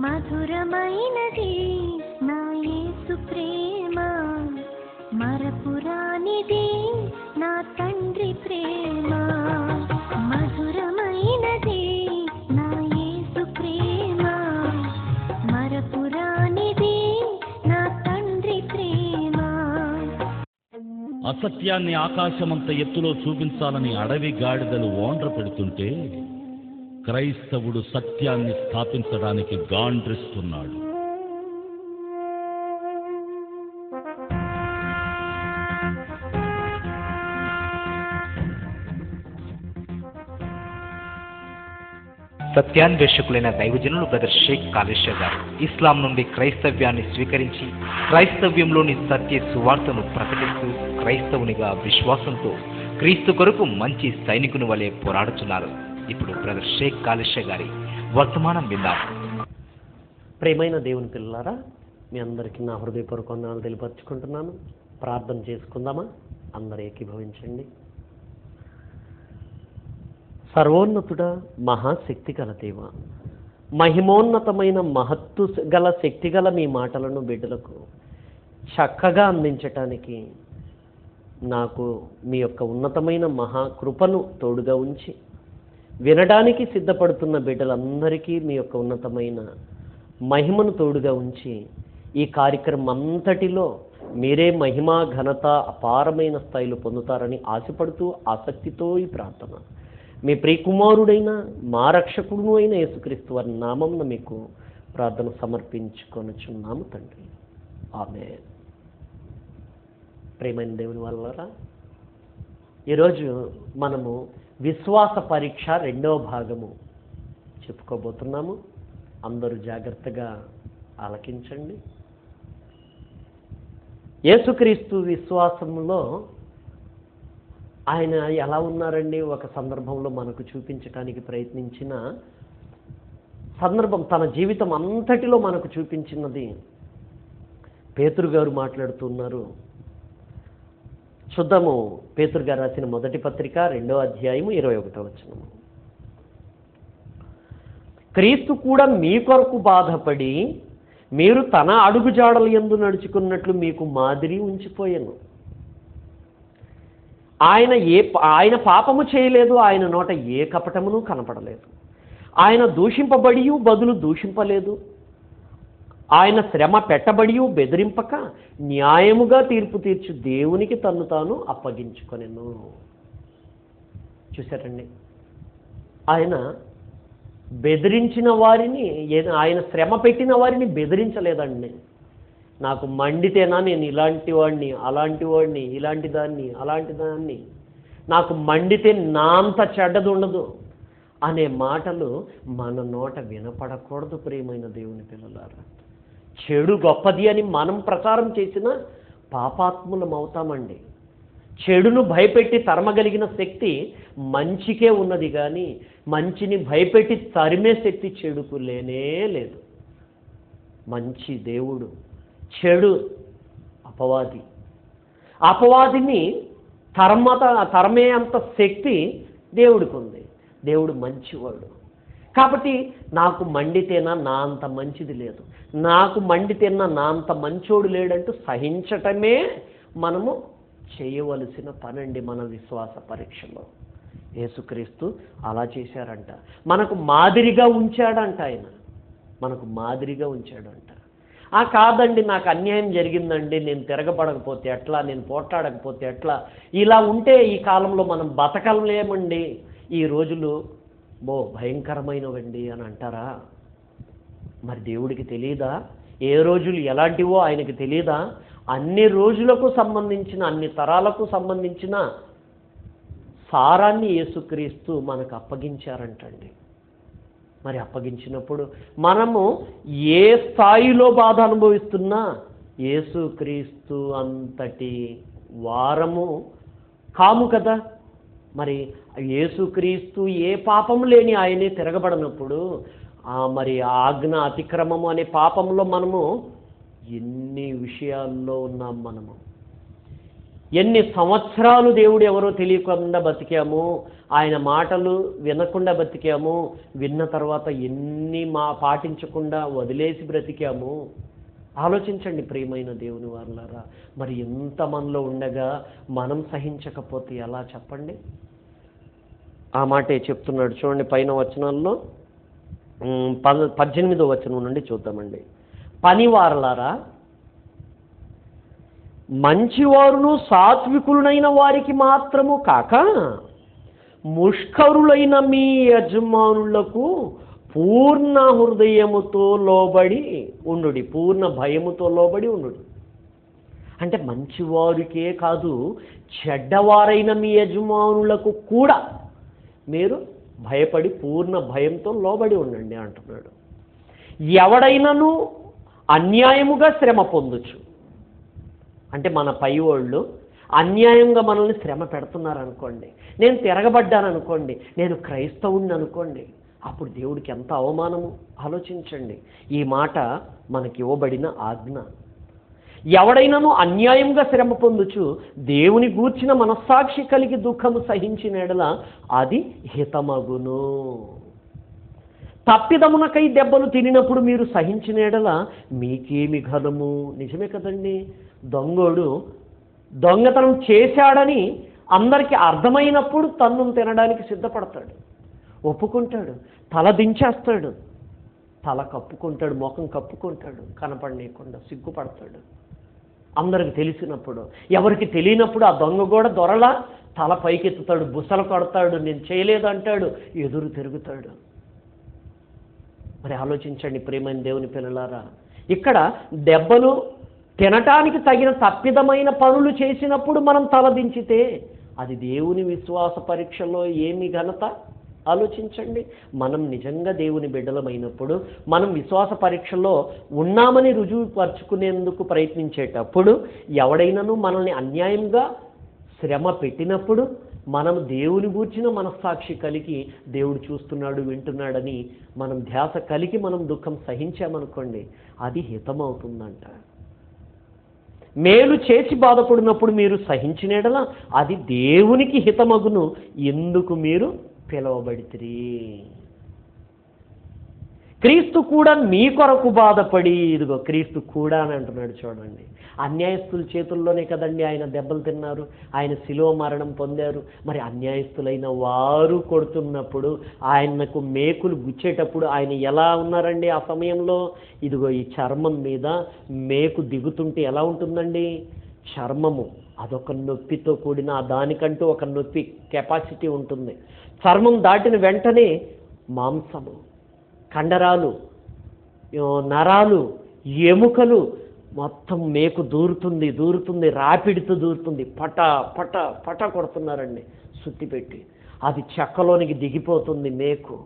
మధురమైనది నా యేసు ప్రేమ, మరపురానిది నా తండ్రి ప్రేమ. మధురమైనది నా యేసు ప్రేమ, మరపురానిది నా తండ్రి ప్రేమ. అసత్యాన్ని ఆకాశమంత ఎత్తులో చూపించాలని అడవి గాడిదలు ఓండ్ర పెడుతుంటే క్రైస్తవుడు సత్యాన్ని స్థాపించడానికి గాండ్రిస్తున్నాడు. సత్యాన్వేషకులైన దైవజనులు బ్రదర్ షేక్ కాళేశ్వర్ గారు ఇస్లాం నుండి క్రైస్తవ్యాన్ని స్వీకరించి క్రైస్తవ్యంలోని సత్య సువార్తను ప్రకటిస్తూ క్రైస్తవునిగా విశ్వాసంతో క్రీస్తు కొరకు మంచి సైనికుని వలె పోరాడుతున్నారు. ఇప్పుడు బ్రదర్ షేక్ కాళేశ్వర్ గారి వర్తమానం విందాం. ప్రియమైన దేవుని పిల్లలారా, మీ అందరికీ నా హృదయపూర్వక వందనాలు తెలియపరుచుకుంటున్నాను. ప్రార్థన చేసుకుందామా? అందరూ ఏకీభవించండి. సర్వోన్నతుడ, మహాశక్తి గల దేవ, మహిమోన్నతమైన మహత్తు గల శక్తి గల మీ మాటలను బిడ్డలకు చక్కగా అందించటానికి నాకు మీ యొక్క ఉన్నతమైన మహాకృపను తోడుగా ఉంచి వినడానికి సిద్ధపడుతున్న బిడ్డలందరికీ మీ యొక్క ఉన్నతమైన మహిమను తోడుగా ఉంచి ఈ కార్యక్రమం అంతటిలో మీరే మహిమ ఘనత అపారమైన స్థాయిలో పొందుతారని ఆశపడుతూ ఆసక్తితో ఈ ప్రార్థన మీ ప్రియకుమారుడైన మా రక్షకుడు అయిన యేసుక్రీస్తు వారి నామమున మీకు ప్రార్థన సమర్పించుకొనుచున్నాము తండ్రి. ఆమేన్. ప్రియమైన దేవుని వల్లరా, ఈరోజు మనము విశ్వాస పరీక్ష 2వ భాగము చెప్పుకోబోతున్నాము. అందరూ జాగ్రత్తగా ఆలకించండి. యేసుక్రీస్తు విశ్వాసంలో ఆయన ఎలా ఉన్నారండి? ఒక సందర్భంలో మనకు చూపించడానికి ప్రయత్నించిన సందర్భం, తన జీవితం అంతటిలో మనకు చూపించినది పేతురు గారు మాట్లాడుతున్నారు. చూద్దాము. పేతురు గారు రాసిన మొదటి పత్రిక 2వ అధ్యాయము 21వ వచనము. క్రీస్తు కూడా మీ కొరకు బాధపడి మీరు తన అడుగుజాడల యందు నడుచుకున్నట్లు మీకు మాదిరి ఉంచిపోయాను. ఆయన పాపము చేయలేదు, ఆయన నోట ఏ కపటమును కనపడలేదు. ఆయన దూషింపబడి బదులు దూషింపలేదు. ఆయన శ్రమ పెట్టబడి బెదిరింపక న్యాయముగా తీర్పు తీర్చు దేవునికి తన్ను తాను అప్పగించుకొనెను. చూశారండి, ఆయన బెదిరించిన వారిని, ఆయన శ్రమ పెట్టిన వారిని బెదిరించలేదండి. నాకు మండితేనా నేను ఇలాంటి వాడిని, అలాంటి వాడిని, ఇలాంటి దాన్ని, అలాంటి దాన్ని, నాకు మండితే నా అంత చెడ్డది ఉండదు అనే మాటలు మన నోట వినపడకూడదు. ప్రియమైన దేవుని పిల్లలారా, చెడు గొప్పది అని మనం ప్రచారం చేసిన పాపాత్ములం అవుతామండి. చెడును భయపెట్టి తరమగలిగిన శక్తి మంచికే ఉన్నది, కానీ మంచిని భయపెట్టి తరిమే శక్తి చెడుకు లేనే లేదు. మంచి దేవుడు, చెడు అపవాది. అపవాదిని తరమే అంత శక్తి దేవుడికి ఉంది. దేవుడు మంచివాడు. కాబట్టి నాకు మండితేనా నా అంత మంచిది లేదు, నాకు మండితేనా నా అంత మంచోడు లేడంటూ సహించటమే మనము చేయవలసిన పనండి. మన విశ్వాస పరీక్షలో యేసుక్రీస్తు అలా చేశారంట. మనకు మాదిరిగా ఉంచాడంట. ఆయన మనకు మాదిరిగా ఉంచాడంట. కాదండి, నాకు అన్యాయం జరిగిందండి, నేను తిరగబడకపోతే ఎట్లా, నేను పోట్లాడకపోతే ఎట్లా, ఇలా ఉంటే ఈ కాలంలో మనం బతకలేమండి, ఈ రోజులు భయంకరమైనవండి అని అంటారా? మరి దేవుడికి తెలియదా ఏ రోజులు ఎలాంటివో? ఆయనకి తెలియదా? అన్ని రోజులకు సంబంధించిన, అన్ని తరాలకు సంబంధించిన సారాన్ని యేసుక్రీస్తు మనకు అప్పగించారంటండి. మరి అప్పగించినప్పుడు మనము ఏ స్థాయిలో బాధ అనుభవిస్తున్నా యేసుక్రీస్తు అంతటి వారము కాము కదా. మరి యేసుక్రీస్తు ఏ పాపము లేని ఆయనే తిరగబడినప్పుడు మరి ఆజ్ఞ అతిక్రమము అనే పాపంలో మనము ఎన్ని విషయాల్లో ఉన్నాం. మనము ఎన్ని సంవత్సరాలు దేవుడు ఎవరో తెలియకుండా బతికాము, ఆయన మాటలు వినకుండా బతికాము, విన్న తర్వాత ఎన్ని పాటించకుండా వదిలేసి బ్రతికాము. ఆలోచించండి ప్రియమైన దేవుని వారలారా. మరి ఎంతమందిలో ఉండగా మనం సహించకపోతే ఎలా చెప్పండి? ఆ మాటే చెప్తున్నాడు చూడండి పైన వచనాల్లో 18వ వచనం నుండి చూద్దామండి. పనివారలారా, మంచివారును సాత్వికులైన వారికి మాత్రము కాక ముష్కరులైన మీ యజమానులకు పూర్ణ హృదయముతో లోబడి ఉండుడి, పూర్ణ భయముతో లోబడి ఉండుడి. అంటే మంచివారికే కాదు, చెడ్డవారైన మీ యజమానులకు కూడా మీరు భయపడి పూర్ణ భయంతో లోబడి ఉండండి అంటున్నాడు. ఎవడైనాను అన్యాయముగా శ్రమ పొందొచ్చు. అంటే మన పై వాళ్ళు అన్యాయంగా మనల్ని శ్రమ పెడుతున్నారు అనుకోండి, నేను తిరగబడ్డాను అనుకోండి, నేను క్రైస్తవుణ్ణి అనుకోండి, అప్పుడు దేవుడికి ఎంత అవమానము ఆలోచించండి. ఈ మాట మనకి ఇవ్వబడిన ఆజ్ఞ. ఎవడైనాను అన్యాయంగా శ్రమ పొందుచు దేవుని గూర్చిన మనస్సాక్షి కలిగి దుఃఖము సహించిన ఎడల అది హితమగును. తప్పిదమునకై దెబ్బలు తినినప్పుడు మీరు సహించిన ఎడల మీకేమి ఘనము. నిజమే కదండి. దొంగోడు దొంగతనం చేశాడని అందరికీ అర్థమైనప్పుడు తన్ను తినడానికి సిద్ధపడతాడు, ఒప్పుకుంటాడు, తల దించేస్తాడు, తల కప్పుకుంటాడు, ముఖం కప్పుకుంటాడు, కనపడనీయకుండా సిగ్గుపడతాడు. అందరికి తెలిసినప్పుడు, ఎవరికి తెలియనప్పుడు ఆ దొంగ కూడా దొరలా తల పైకెత్తుతాడు, బుసలు కొడతాడు, నేను చేయలేదు అంటాడు, ఎదురు తిరుగుతాడు. మరి ఆలోచించండి ప్రియమైన దేవుని పిల్లలారా, ఇక్కడ దెబ్బలు తినటానికి తగిన తప్పిదమైన పనులు చేసినప్పుడు మనం తలదించితే అది దేవుని విశ్వాస పరీక్షలో ఏమి ఘనత ఆలోచించండి. మనం నిజంగా దేవుని బిడ్డలమైనప్పుడు, మనం విశ్వాస పరీక్షలో ఉన్నామని రుజువుపరుచుకునేందుకు ప్రయత్నించేటప్పుడు ఎవడైనాను మనల్ని అన్యాయంగా శ్రమ పెట్టినప్పుడు మనం దేవుని గూర్చిన మనస్సాక్షి కలిగి దేవుడు చూస్తున్నాడు, వింటున్నాడని మనం ధ్యాస కలిగి మనం దుఃఖం సహించామనుకోండి, అది హితమవుతుందంట. మేలు చేసి బాధపడినప్పుడు మీరు సహించిన ఎడల అది దేవునికి హితమగును, ఎందుకు మీరు పిలువబడితిరి. క్రీస్తు కూడా మీ కొరకు బాధపడి, ఇదిగో క్రీస్తు కూడా అని అంటున్నాడు చూడండి. అన్యాయస్తుల చేతుల్లోనే కదండి ఆయన దెబ్బలు తిన్నారు, ఆయన శిలువ మరణం పొందారు. మరి అన్యాయస్తులైన వారు కొడుతున్నప్పుడు, ఆయనకు మేకులు గుచ్చేటప్పుడు ఆయన ఎలా ఉన్నారండి ఆ సమయంలో? ఇదిగో ఈ చర్మం మీద మేకు దిగుతుంటే ఎలా ఉంటుందండి? చర్మము అదొక నొప్పితో కూడిన, దానికంటూ ఒక నొప్పి కెపాసిటీ ఉంటుంది. చర్మం దాటిన వెంటనే మాంసము, కండరాలు, నరాలు, ఎముకలు మొత్తం మేకు దూరుతుంది, రాపిడితో దూరుతుంది. పట పట పట కొడుతున్నారండి సుత్తి పెట్టి. అది చెక్కలోనికి దిగిపోతుంది మేకు.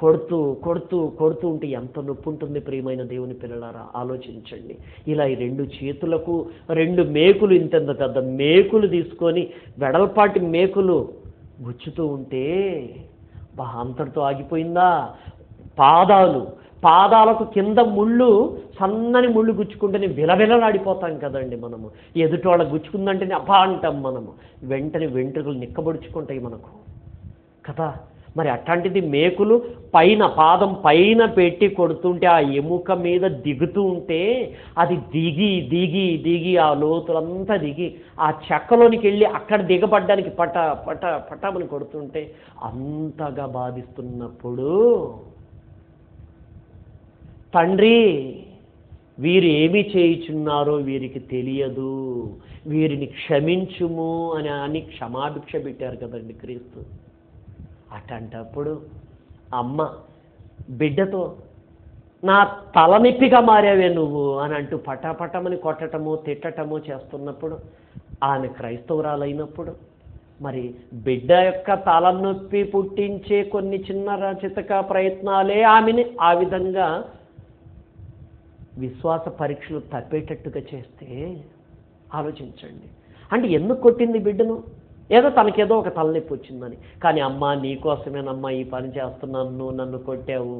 కొడుతూ ఉంటే ఎంత నొప్పి ఉంటుంది ప్రియమైన దేవుని పిల్లలారా, ఆలోచించండి. ఇలా ఈ 2 చేతులకు 2 మేకులు, ఇంత పెద్ద మేకులు తీసుకొని వెడల్పాటి మేకులు గుచ్చుతూ ఉంటే అంతటితో ఆగిపోయిందా? పాదాలకు కింద ముళ్ళు, సన్నని ముళ్ళు గుచ్చుకుంటేనే విలవిలలాడిపోతాం కదండి మనము. ఎదుటోళ్ళ గుచ్చుకుందంటేనే అబ్బా అంటాం మనము, వెంటనే వెంట్రుకలు నిక్కబడుచుకుంటాయి మనకు కదా. మరి అట్లాంటిది మేకులు పాదం పైన పెట్టి కొడుతుంటే, ఆ ఎముక మీద దిగుతూ ఉంటే, అది దిగి ఆ లోతులంతా దిగి ఆ చెక్కలోనికి వెళ్ళి అక్కడ దిగబడ్డానికి పటామని కొడుతుంటే అంతగా బాధిస్తున్నప్పుడు, తండ్రి వీరు ఏమి చేయుచున్నారో వీరికి తెలియదు, వీరిని క్షమించుము అని క్షమాభిక్ష పెట్టారు కదండి క్రీస్తు. అట్లాంటప్పుడు అమ్మ బిడ్డతో నా తలనొప్పిగా మారావే నువ్వు అని అంటూ పటాపటమని కొట్టటము, తిట్టటము చేస్తున్నప్పుడు, ఆమె క్రైస్తవురాలైనప్పుడు, మరి బిడ్డ యొక్క తలనొప్పి పుట్టించే కొన్ని చిన్న చితక ప్రయత్నాలే ఆమెని ఆ విధంగా విశ్వాస పరీక్షలు తప్పేటట్టుగా చేస్తే ఆలోచించండి. అంటే ఎందుకు కొట్టింది బిడ్డను? ఏదో తనకేదో ఒక తలనొప్పి వచ్చిందని. కానీ అమ్మ నీకోసమేనమ్మా ఈ పని చేస్తున్నాను, నువ్వు నన్ను కొట్టావు,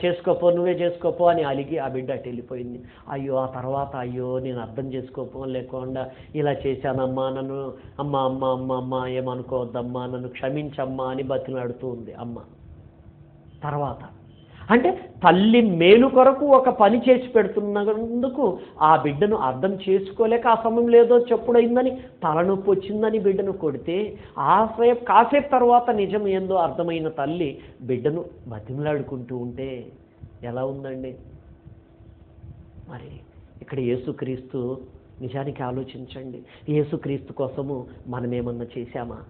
చేసుకోపో, నువ్వే చేసుకోపో అని అలిగి ఆ బిడ్డ అటు వెళ్ళిపోయింది. అయ్యో ఆ తర్వాత అయ్యో నేను అర్థం చేసుకోపో లేకుండా ఇలా చేశానమ్మా, నన్ను అమ్మ అమ్మ అమ్మ అమ్మ ఏమనుకోవద్దమ్మా, నన్ను క్షమించమ్మా అని బతిలాడుతూ ఉంది అమ్మ. తర్వాత అంటే తల్లి మేలు కొరకు ఒక పని చేసి పెడుతున్నందుకు ఆ బిడ్డను అర్థం చేసుకోలేక ఆ సమయంలో ఏదో చెప్పుడైందని తలనొప్పి వచ్చిందని బిడ్డను కొడితే కాసేపు తర్వాత నిజం ఏందో అర్థమైన తల్లి బిడ్డను బతిమలాడుకుంటూ ఉంటే ఎలా ఉందండి? మరి ఇక్కడ యేసుక్రీస్తు నిజానికి ఆలోచించండి, యేసుక్రీస్తు కోసము మనమేమన్నా చేశామా?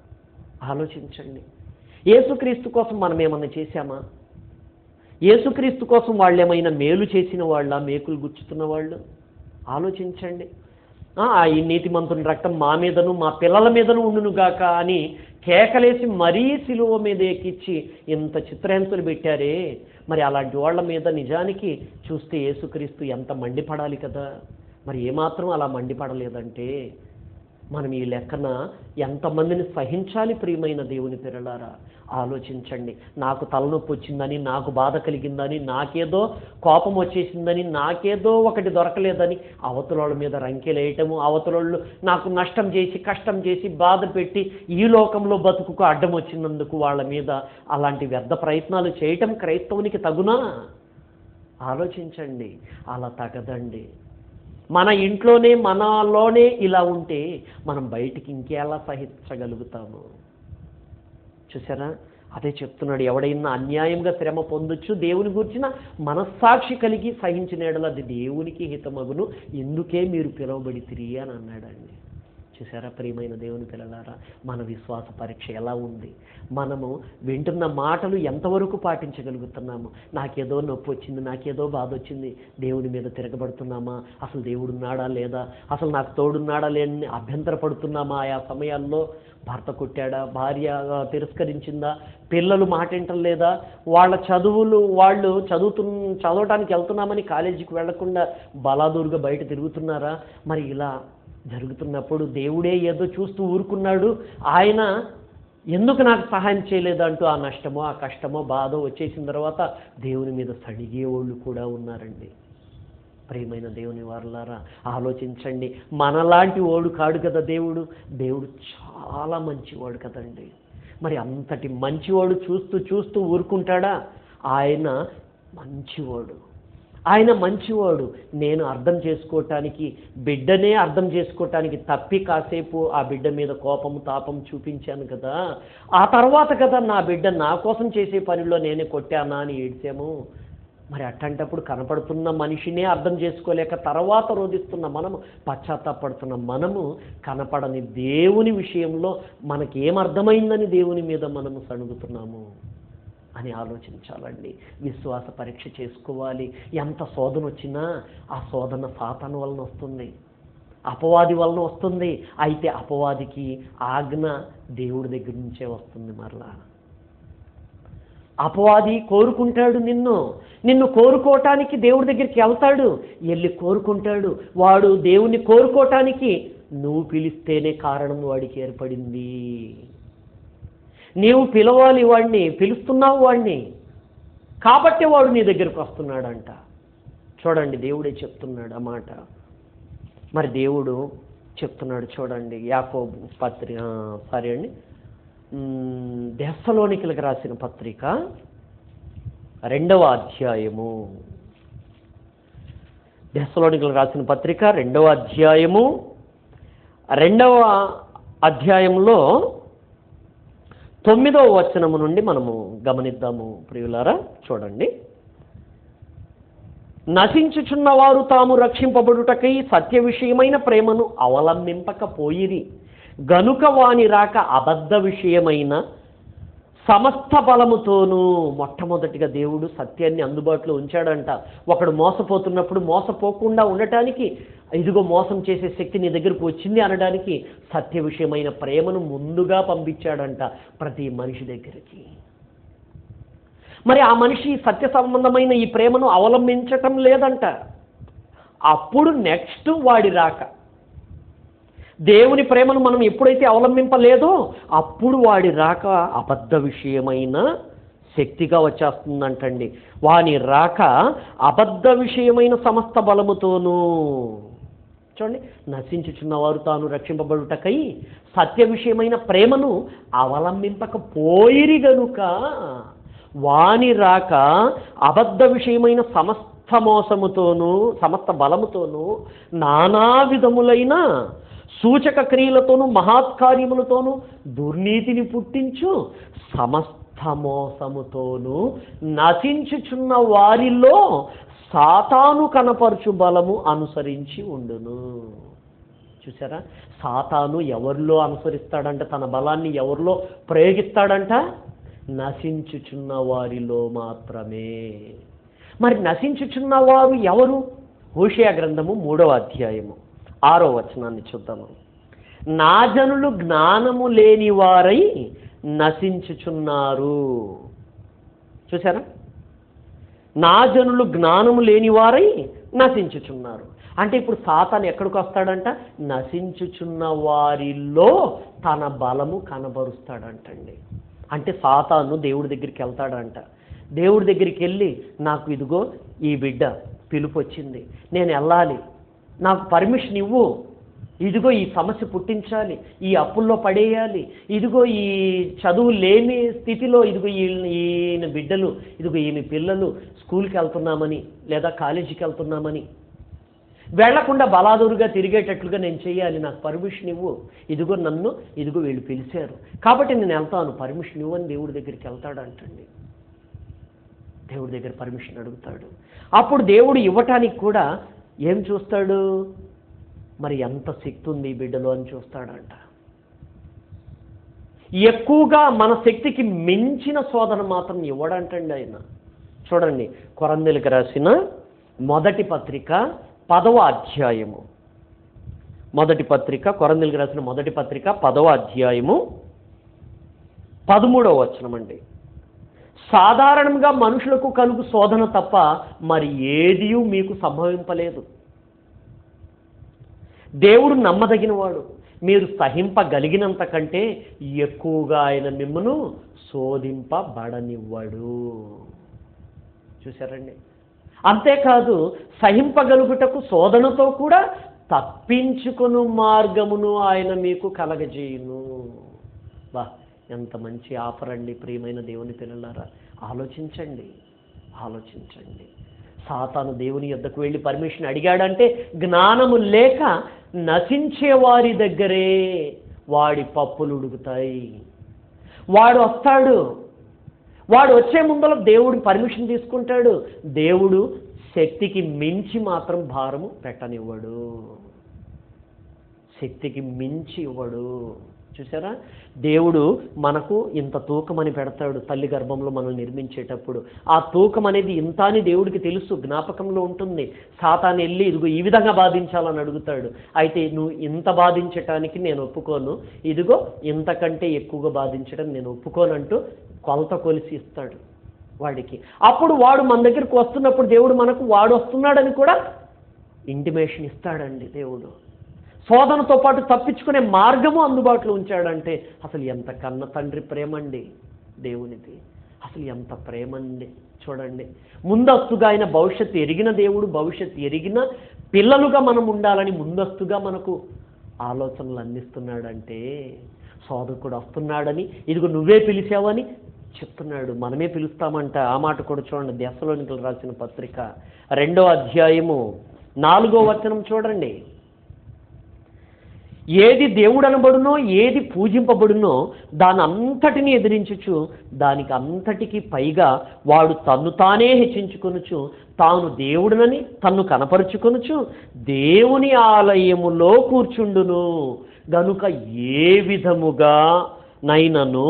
ఆలోచించండి. యేసుక్రీస్తు కోసం మనమేమన్నా చేశామా? యేసుక్రీస్తు కోసం వాళ్ళు ఏమైనా మేలు చేసిన వాళ్ళ, మేకులు గుచ్చుతున్న వాళ్ళు? ఆలోచించండి. ఈ నీతిమంతుని రక్తం మా మీదను మా పిల్లల మీదను ఉండునుగాక అని కేకలేసి మరీ సిలువ మీద ఎక్కించి ఇంత చిత్రహింసలు పెట్టారే, మరి అలాంటి వాళ్ళ మీద నిజానికి చూస్తే యేసుక్రీస్తు ఎంత మండిపడాలి కదా. మరి ఏమాత్రం అలా మండిపడలేదంటే మనం ఈ లెక్కన ఎంతమందిని సహించాలి? ప్రియమైన దేవుని పిల్లలారా ఆలోచించండి. నాకు తలనొప్పి వచ్చిందని, నాకు బాధ కలిగిందని, నాకేదో కోపం వచ్చేసిందని, నాకేదో ఒకటి దొరకలేదని అవతలోళ్ళ మీద రంకెలేయటము, అవతలోళ్ళు నాకు నష్టం చేసి కష్టం చేసి బాధ పెట్టి ఈ లోకంలో బతుకుకు అడ్డం వచ్చినందుకు వాళ్ళ మీద అలాంటి వ్యర్థ ప్రయత్నాలు చేయటం క్రైస్తవునికి తగునా? ఆలోచించండి. అలా తగదండి. మన ఇంట్లోనే మనలోనే ఇలా ఉంటే మనం బయటికి ఇంకెలా సహించగలుగుతాము? చూసారా? అదే చెప్తున్నాడు, ఎవడైనా అన్యాయంగా శ్రమ పొందొచ్చు, దేవుని గురించిన మనస్సాక్షి కలిగి సహించిన ఎడల అది దేవునికి హితమగును, ఎందుకే మీరు పిలువబడితిరి అని అన్నాడండి. చూసారా ప్రియమైన దేవుని పిల్లలారా, మన విశ్వాస పరీక్ష ఎలా ఉంది? మనము వింటున్న మాటలు ఎంతవరకు పాటించగలుగుతున్నాము? నాకేదో నొప్పి వచ్చింది, నాకేదో బాధ వచ్చింది, దేవుని మీద తిరగబడుతున్నామా? అసలు దేవుడు ఉన్నాడా లేదా? అసలు నాకు తోడున్నాడా లేని అభ్యంతరపడుతున్నామా? ఆయా సమయాల్లో భర్త కొట్టాడా, భార్య తిరస్కరించిందా, పిల్లలు మాటింటం లేదా, వాళ్ళ చదువులు వాళ్ళు చదవటానికి వెళ్తున్నామని కాలేజీకి వెళ్లకుండా బలాదూరుగా బయట తిరుగుతున్నారా? మరి ఇలా జరుగుతున్నప్పుడు దేవుడే ఏదో చూస్తూ ఊరుకున్నాడు, ఆయన ఎందుకు నాకు సహాయం చేయలేదంటూ ఆ నష్టమో ఆ కష్టమో బాధో వచ్చేసిన తర్వాత దేవుని మీద సడిగేవాళ్ళు కూడా ఉన్నారండి. ప్రియమైన దేవుని వారలారా ఆలోచించండి. మనలాంటి వాడు కాడు కదా దేవుడు. దేవుడు చాలా మంచివాడు కదండి. మరి అంతటి మంచివాడు చూస్తూ చూస్తూ ఊరుకుంటాడా? ఆయన మంచివాడు. ఆయన మంచివాడు. నేను అర్థం చేసుకోవటానికి, బిడ్డనే అర్థం చేసుకోవటానికి తప్పి కాసేపు ఆ బిడ్డ మీద కోపం తాపం చూపించాను కదా, ఆ తర్వాత కదా నా బిడ్డ నా కోసం చేసే పనిలో నేనే కొట్టానా అని ఏడ్చాము. మరి అట్టంటప్పుడు కనపడుతున్న మనిషినే అర్థం చేసుకోలేక తర్వాత రోధిస్తున్న మనము, పశ్చాత్తాపడుతున్న మనము కనపడని దేవుని విషయంలో మనకేమర్థమైందని దేవుని మీద మనము సణుగుతున్నాము అని ఆలోచించాలండి. విశ్వాస పరీక్ష చేసుకోవాలి. ఎంత శోధన వచ్చినా ఆ శోధన సాతాను వలన వస్తుంది, అపవాది వలన వస్తుంది. అయితే అపవాదికి ఆజ్ఞ దేవుడి దగ్గర నుంచే వస్తుంది. మరలా అపవాది కోరుకుంటాడు నిన్ను కోరుకోవటానికి దేవుడి దగ్గరికి వెళ్తాడు, వెళ్ళి కోరుకుంటాడు. వాడు దేవుణ్ణి కోరుకోవటానికి నువ్వు పిలిస్తేనే కారణం వాడికి ఏర్పడింది. నీవు పిలవాలి వాడిని, పిలుస్తున్నావు వాడిని, కాబట్టి వాడు నీ దగ్గరకు వస్తున్నాడంట. చూడండి, దేవుడే చెప్తున్నాడు ఆ మాట. మరి దేవుడు చెప్తున్నాడు చూడండి, యాకోబు పత్రిక దెస్సలోనికలకు రాసిన పత్రిక 2వ అధ్యాయము, దెస్సలోనికలకు రాసిన పత్రిక 2వ అధ్యాయము 2వ అధ్యాయంలో 9వ వచనము నుండి మనము గమనిద్దాము ప్రియులారా. చూడండి, నశించుచున్న వారు తాము రక్షింపబడుటకై సత్య విషయమైన ప్రేమను అవలంబింపకపోయిరి గనుక వాని రాక అబద్ధ విషయమైన సమస్త బలముతోనూ. మొట్టమొదటిగా దేవుడు సత్యాన్ని అందుబాటులో ఉంచాడంట. ఒకడు మోసపోతున్నప్పుడు మోసపోకుండా ఉండటానికి, ఇదిగో మోసం చేసే శక్తి నీ దగ్గరకు వచ్చింది అనడానికి సత్య విషయమైన ప్రేమను ముందుగా పంపించాడంట ప్రతి మనిషి దగ్గరికి. మరి ఆ మనిషి సత్య సంబంధమైన ఈ ప్రేమను అవలంబించటం లేదంట. అప్పుడు నెక్స్ట్ వాడి రాక, దేవుని ప్రేమను మనం ఎప్పుడైతే అవలంబింపలేదో అప్పుడు వాడి రాక అబద్ధ విషయమైన శక్తిగా వచ్చేస్తుందంటండి. వాని రాక అబద్ధ విషయమైన సమస్త బలముతోనూ, చూడండి, నశించుచున్నవారు తాను రక్షింపబడుటకై సత్య విషయమైన ప్రేమను అవలంబింపకపోయిరి గనుక వాని రాక అబద్ధ విషయమైన సమస్త మోసముతోనూ సమస్త బలముతోనూ నానా విధములైన సూచక క్రియలతోనూ మహాత్కార్యములతోనూ దుర్నీతిని పుట్టించు సమస్త మోసముతోనూ నశించుచున్న వారిలో సాతాను కనపరచు బలము అనుసరించి ఉండును. చూసారా, సాతాను ఎవరిలో అనుసరిస్తాడంట? తన బలాన్ని ఎవరిలో ప్రయోగిస్తాడంట? నశించుచున్న వారిలో మాత్రమే. మరి నశించుచున్న వారు ఎవరు? హోషేయ గ్రంథము 3వ అధ్యాయము 6వ వచనాన్ని చూద్దాము. నా జనులు జ్ఞానము లేని వారై నశించుచున్నారు. చూసారా, నా జనులు జ్ఞానము లేని వారై నశించుచున్నారు. అంటే ఇప్పుడు సాతాను ఎక్కడికి వస్తాడంట? నశించుచున్న వారిలో తన బలము కనబరుస్తాడంటండి. అంటే సాతాను దేవుడి దగ్గరికి వెళ్తాడంట. దేవుడి దగ్గరికి వెళ్ళి, నాకు ఇదిగో ఈ బిడ్డ పిలుపు వచ్చింది, నేను వెళ్ళాలి, నాకు పర్మిషన్ ఇవ్వు, ఇదిగో ఈ సమస్య పుట్టించాలి, ఈ అప్పుల్లో పడేయాలి, ఇదిగో ఈ చదువు లేని స్థితిలో ఇదిగో ఈయన బిడ్డలు, ఇదిగో ఈయన పిల్లలు స్కూల్కి వెళ్తున్నామని లేదా కాలేజీకి వెళ్తున్నామని వెళ్లకుండా బలాదూరుగా తిరిగేటట్లుగా నేను చేయాలి, నాకు పర్మిషన్ ఇవ్వు, ఇదిగో నన్ను ఇదిగో వీళ్ళు పిలిచారు కాబట్టి నేను వెళ్తాను, పర్మిషన్ ఇవ్వని దేవుడి దగ్గరికి వెళ్తాడంటండి. దేవుడి దగ్గర పర్మిషన్ అడుగుతాడు. అప్పుడు దేవుడు ఇవ్వటానికి కూడా ఏం చూస్తాడు? మరి ఎంత శక్తి ఉంది ఈ బిడ్డలో అని చూస్తాడంట. ఎక్కువగా మన శక్తికి మించిన శోధన మాత్రం ఇవ్వడంటండి ఆయన. చూడండి, కొరంథీయులకు రాసిన మొదటి పత్రిక 10వ అధ్యాయము. మొదటి పత్రిక, కొరంథీయులకు రాసిన మొదటి పత్రిక 10వ అధ్యాయము 13వ వచనం అండి. సాధారణంగా మనుషులకు కలుగు శోధన తప్ప మరి ఏదీ మీకు సంభవింపలేదు. దేవుడు నమ్మదగినవాడు, మీరు సహింపగలిగినంత కంటే ఎక్కువగా ఆయన మిమ్మను శోధింపబడనివ్వడు. చూశారండి? అంతేకాదు, సహింపగలుగుటకు శోధనతో కూడా తప్పించుకుని మార్గమును ఆయన మీకు కలగజేయును. బా, ఎంత మంచి ఆఫర్ అండి ప్రియమైన దేవుని పిల్లలారా. ఆలోచించండి, ఆలోచించండి. సాతాను దేవుని యొద్దకు వెళ్ళి పర్మిషన్ అడిగాడంటే జ్ఞానము లేక నశించే వారి దగ్గరే వాడి పప్పులు ఉడుకుతాయి. వాడు వస్తాడు, వాడు వచ్చే ముందర దేవుడు పర్మిషన్ తీసుకుంటాడు. దేవుడు శక్తికి మించి మాత్రం భారము పెట్టనివ్వడు, శక్తికి మించి ఇవ్వడు. చూసారా, దేవుడు మనకు ఇంత తూకం అని పెడతాడు తల్లి గర్భంలో మనం నిర్మించేటప్పుడు. ఆ తూకం అనేది ఇంత అని దేవుడికి తెలుసు, జ్ఞాపకంలో ఉంటుంది. సాతాను వెళ్ళి ఇదిగో ఈ విధంగా బాధించాలని అడుగుతాడు. అయితే నువ్వు ఇంత బాధించటానికి నేను ఒప్పుకోను, ఇదిగో ఇంతకంటే ఎక్కువగా బాధించడం నేను ఒప్పుకోనంటూ కొలత కొలిసి ఇస్తాడు వాడికి. అప్పుడు వాడు మన దగ్గరికి వస్తున్నప్పుడు దేవుడు మనకు వాడు వస్తున్నాడని కూడా ఇంటిమేషన్ ఇస్తాడండి దేవుడు. శోధనతో పాటు తప్పించుకునే మార్గము అందుబాటులో ఉంచాడంటే అసలు ఎంత కన్న తండ్రి ప్రేమండి దేవునిది, అసలు ఎంత ప్రేమండి. చూడండి, ముందస్తుగా ఆయన భవిష్యత్తు ఎరిగిన దేవుడు, భవిష్యత్తు ఎరిగిన పిల్లలుగా మనం ఉండాలని ముందస్తుగా మనకు ఆలోచనలు అందిస్తున్నాడంటే శోధకుడు వస్తున్నాడని ఇదిగో నువ్వే పిలిచావని చెప్తున్నాడు. మనమే పిలుస్తామంట. ఆ మాట కూడా చూడండి, దెస్సలోనికలు రాసిన పత్రిక 2వ అధ్యాయము 4వ వచనం చూడండి. ఏది దేవుడు అనబడునో, ఏది పూజింపబడునో దాని అంతటిని ఎదిరించుచు దానికి అంతటికి పైగా వాడు తన్ను తానే హెచ్చించుకొనుచు తాను దేవుడునని తన్ను కనపరుచుకొనుచు దేవుని ఆలయములో కూర్చుండును గనుక ఏ విధముగా నైనను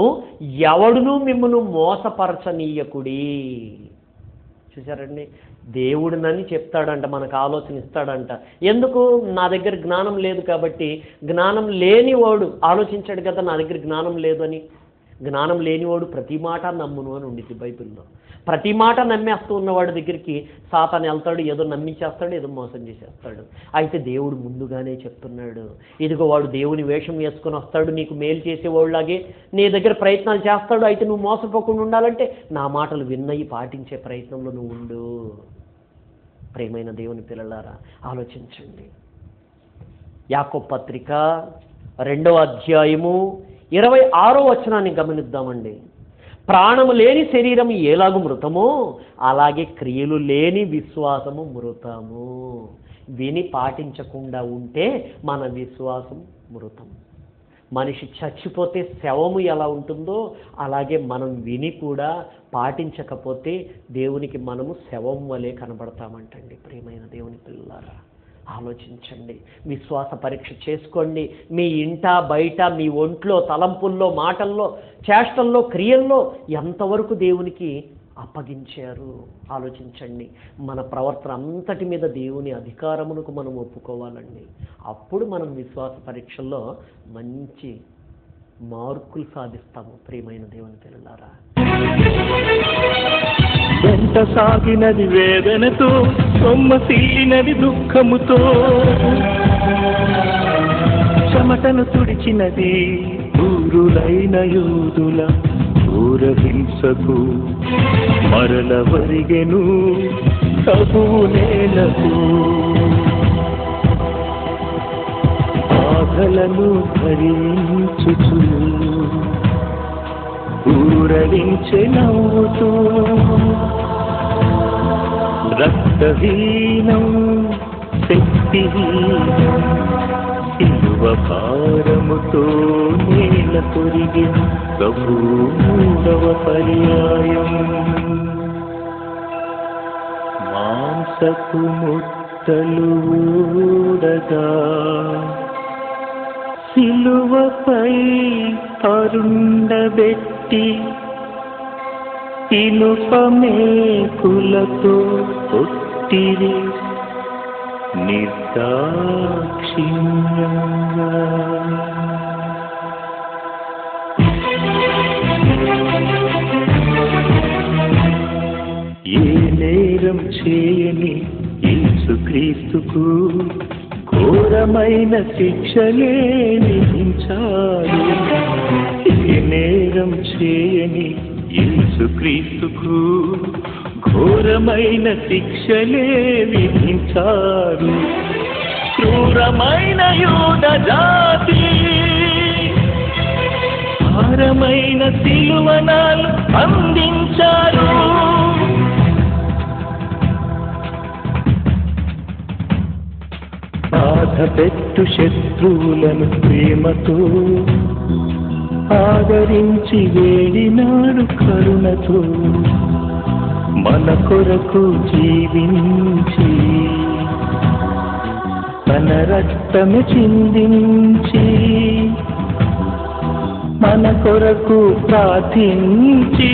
ఎవడును మిమ్మను మోసపరచనీయకుడి. చూసారండి, దేవుడినని చెప్తాడంట, మనకు ఆలోచన ఇస్తాడంట. ఎందుకు? నా దగ్గర జ్ఞానం లేదు కాబట్టి. జ్ఞానం లేని వాడు ఆలోచించాడు కదా నా దగ్గర జ్ఞానం లేదు అని. జ్ఞానం లేనివాడు ప్రతి మాట నమ్మును అని ఉండిద్ది బైబిల్లో. ప్రతి మాట నమ్మేస్తూ ఉన్నవాడి దగ్గరికి సాతాను వెళ్తాడు, ఏదో నమ్మించేస్తాడు, ఏదో మోసం చేసేస్తాడు. అయితే దేవుడు ముందుగానే చెప్తున్నాడు, ఇదిగో వాడు దేవుని వేషం వేసుకొని వస్తాడు, నీకు మేలు చేసేవాళ్ళలాగే నీ దగ్గర ప్రయత్నాలు చేస్తాడు. అయితే నువ్వు మోసపోకుండా ఉండాలంటే నా మాటలు విన్నయి పాటించే ప్రయత్నంలో నువ్వు ఉండు. ప్రియమైన దేవుని పిల్లలారా, ఆలోచించండి. యాకోబు పత్రిక 2వ అధ్యాయము 26వ వచనాన్ని గమనిద్దామండి. ప్రాణము లేని శరీరం ఎలాగు మృతమో అలాగే క్రియలు లేని విశ్వాసము మృతము. విని పాటించకుండా ఉంటే మన విశ్వాసం మృతం. మనిషి చచ్చిపోతే శవము ఎలా ఉంటుందో అలాగే మనం విని కూడా పాటించకపోతే దేవునికి మనము శవం వలె కనబడతామంటండి. ప్రియమైన దేవుని పిల్లలారా, ఆలోచించండి. విశ్వాస పరీక్ష చేసుకోండి. మీ ఇంట బయట, మీ ఒంట్లో, తలంపుల్లో, మాటల్లో, చేష్టల్లో, క్రియల్లో ఎంతవరకు దేవునికి అప్పగించారు ఆలోచించండి. మన ప్రవర్తన అంతటి మీద దేవుని అధికారమునకు మనం ఒప్పుకోవాలండి. అప్పుడు మనం విశ్వాస పరీక్షల్లో మంచి మార్కులు సాధిస్తాము. ప్రియమైన దేవుని పిల్లలారా, వెంట సాగినది వేదనతో, సొమ్మసిల్లినది దుఃఖముతో, చెమటను తుడిచినది ఊరులైన యూదుల ఘోర హింసకు, మరల వరిగెను తగువు నేలకు. బాధలను భరించుచు ఊరడించే నవ్వుతూ, రక్తహీనం శక్తిహీనం సిలువ భారముతో నేల కొరిగి ప్రభు 3వ పర్యాయం. మాంసపు ముట్టలు ఊడగా సిలువపై అరుండబెట్టి ఇనుపమేకులతో కొట్టిరి నిర్దాక్షిణ్యంగా. ఏ నేరం చేయని యేసుక్రీస్తుకు ఘోరమైన శిక్షలే విధించారు. ఏ నేరం చేయని యేసుక్రీస్తుకు ఘోరమైన శిక్షలే విధించారు. క్రూరమైన యూద జాతి భారమైన సిలువనాలు అందించారు. బాధ పెట్టు శత్రువులను ప్రేమతో ఆదరించి వేడినాడు కరుణతో. మన కొరకు జీవించి తన రక్తము చిందించి మన కొరకు ప్రార్థించి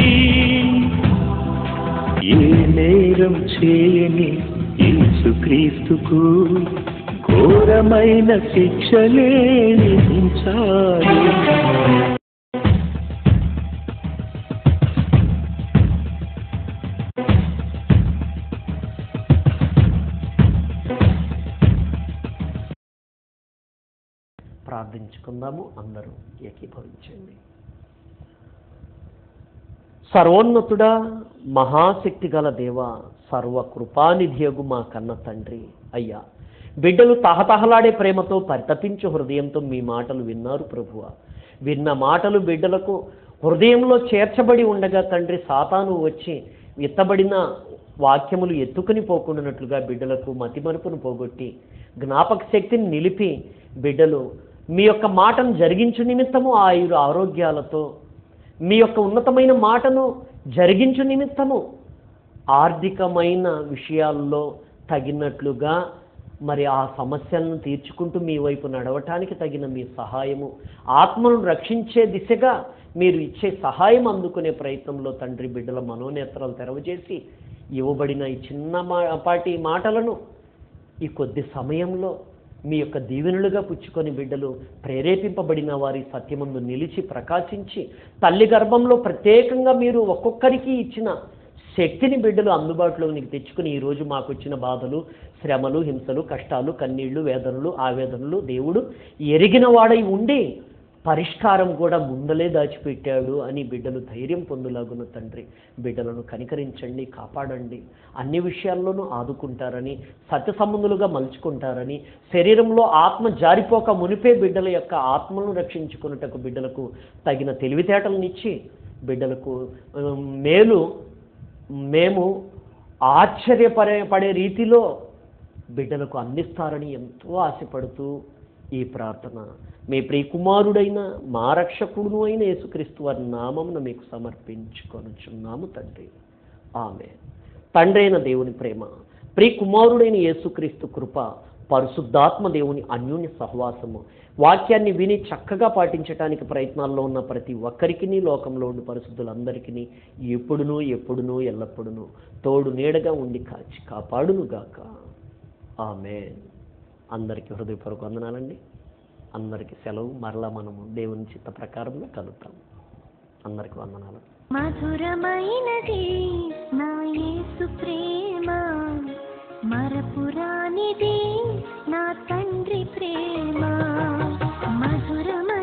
ఏ నేరం చేయని యేసుక్రీస్తుకు ఘోరమైన శిక్షలే విధించారు. ప్రార్థించుకుందాము. అందరూ ఏకీభవించండి. సర్వోన్నతుడా, మహాశక్తి గల దేవ, సర్వకృపానిధియగు మా కన్న తండ్రి, అయ్యా బిడ్డలు తహతహలాడే ప్రేమతో పరితపించు హృదయంతో మీ మాటలు విన్నారు ప్రభువ. విన్న మాటలు బిడ్డలకు హృదయంలో చేర్చబడి ఉండగా తండ్రి, సాతాను వచ్చి విత్తబడిన వాక్యములు ఎత్తుకుని పోకుండానట్లుగా బిడ్డలకు మతిమరుపును పోగొట్టి జ్ఞాపక శక్తిని నిలిపి బిడ్డలు మీ యొక్క మాటను జరిగించు నిమిత్తము ఆరోగ్యాలతో, మీ యొక్క ఉన్నతమైన మాటను జరిగించు నిమిత్తము ఆర్థికమైన విషయాల్లో తగినట్లుగా మరి ఆ సమస్యలను తీర్చుకుంటూ మీ వైపు నడవటానికి తగిన మీ సహాయము, ఆత్మను రక్షించే దిశగా మీరు ఇచ్చే సహాయం అందుకునే ప్రయత్నంలో తండ్రి బిడ్డల మనోనేత్రాలు తెరవజేసి ఇవ్వబడిన ఈ చిన్నపాటి మాటలను ఈ కొద్ది సమయంలో మీ యొక్క దీవెనలుగా పుచ్చుకొని బిడ్డలు ప్రేరేపింపబడిన వారి సత్యమందు నిలిచి ప్రకాశించి తల్లి గర్భంలో ప్రత్యేకంగా మీరు ఒక్కొక్కరికి ఇచ్చిన శక్తిని బిడ్డలు అందుబాటులోనికి తెచ్చుకుని ఈరోజు మాకు వచ్చిన బాధలు, శ్రమలు, హింసలు, కష్టాలు, కన్నీళ్లు, వేదనలు, ఆవేదనలు దేవుడు ఎరిగిన వాడై ఉండి పరిష్కారం కూడా ముందలే దాచిపెట్టాడు అని బిడ్డలు ధైర్యం పొందులాగున తండ్రి బిడ్డలను కనికరించండి, కాపాడండి, అన్ని విషయాల్లోనూ ఆదుకుంటారని, సత్య సంబంధులుగా మలుచుకుంటారని, శరీరంలో ఆత్మ జారిపోక మునిపే బిడ్డల యొక్క ఆత్మను రక్షించుకున్నటకు బిడ్డలకు తగిన తెలివితేటలనిచ్చి బిడ్డలకు మేము ఆశ్చర్యపడే రీతిలో బిడ్డలకు అందిస్తారని ఎంతో ఆశపడుతూ ఈ ప్రార్థన మీ ప్రియకుమారుడైన మా రక్షకుడును అయిన యేసుక్రీస్తు వారి నామమున మీకు సమర్పించుకొనుచున్నాము తండ్రి. ఆమేన్. తండ్రి అయిన దేవుని ప్రేమ, ప్రియకుమారుడైన యేసుక్రీస్తు కృప, పరిశుద్ధాత్మ దేవుని అన్యోన్య సహవాసము, వాక్యాన్ని విని చక్కగా పాటించడానికి ప్రయత్నాల్లో ఉన్న ప్రతి ఒక్కరికి, లోకంలో ఉన్న పరిశుద్ధులందరికీ ఎప్పుడునూ ఎల్లప్పుడూ తోడు నీడగా ఉండి కాచి కాపాడునుగాక. ఆమేన్. అందరికీ హృదయపూర్వక వందనాలండి. అందరికీ సెలవు. మరలా మనము దేవుని చిత్త ప్రకారంగా కలుద్దాం. అందరికీ వందనాలు. మధురమైనది నా యేసు ప్రేమ, మరపురానిది నా తండ్రి ప్రేమ. మధురమైనది